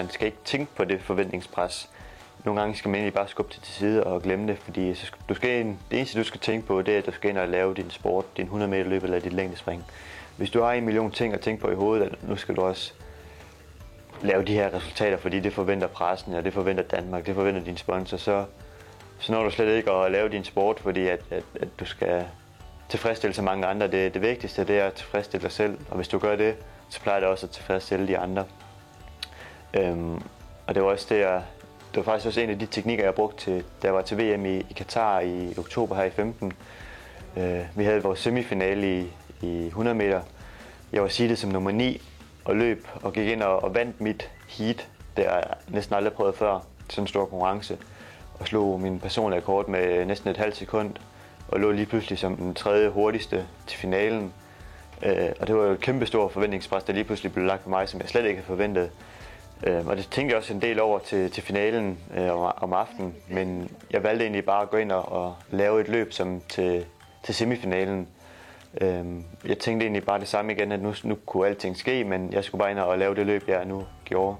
man skal ikke tænke på det forventningspres. Nogle gange skal man egentlig bare skubbe det til side og glemme det, fordi det eneste du skal tænke på, det er, at du skal ind og lave din sport, din 100 meter løb eller dit længdespring. Hvis du har 1 million ting at tænke på i hovedet, nu skal du også lave de her resultater, fordi det forventer pressen, og det forventer Danmark, det forventer din sponsor, så når du slet ikke at lave din sport, fordi at du skal tilfredsstille så mange andre. Det vigtigste, det er at tilfredsstille dig selv, og hvis du gør det, så plejer det også at tilfredsstille de andre. Og det var også det var faktisk også en af de teknikker, jeg brugte, da jeg var til VM i Katar i oktober her i 15. Vi havde vores semifinale i 100 meter. Jeg var seedet som nummer 9 og løb og gik ind og vandt mit heat. Det har jeg næsten aldrig prøvet før, sådan en stor konkurrence. Og slog min personlige rekord med næsten et halvt sekund. Og lå lige pludselig som den 3. hurtigste til finalen. Og det var jo et kæmpe stort forventningspres, der lige pludselig blev lagt på mig, som jeg slet ikke havde forventet. Og det tænkte jeg også en del over til finalen om aftenen. Men jeg valgte egentlig bare at gå ind og lave et løb som til semifinalen. Jeg tænkte egentlig bare det samme igen, at nu kunne alting ske, men jeg skulle bare ind og lave det løb, jeg nu gjorde.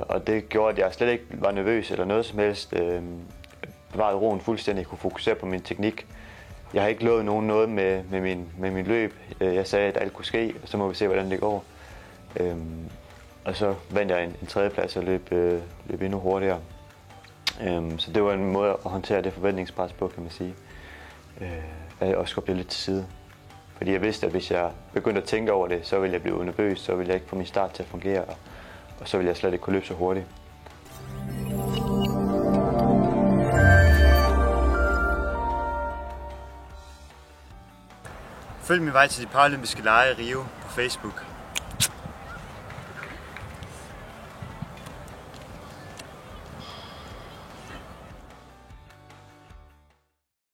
Og det gjorde, at jeg slet ikke var nervøs eller noget som helst. Bevarede roen fuldstændig, kunne fokusere på min teknik. Jeg har ikke lovet nogen noget med min løb. Jeg sagde, at alt kunne ske, og så må vi se, hvordan det går. Og så vandt jeg en 3. plads og løb endnu hurtigere. Så det var en måde at håndtere det forventningspres på, kan man sige. Jeg også skubbede lidt til side. Fordi jeg vidste, at hvis jeg begyndte at tænke over det, så ville jeg blive nervøs, så ville jeg ikke få min start til at fungere, og så ville jeg slet ikke kunne løbe så hurtigt. Følg min vej til de paralympiske lege i Rio på Facebook.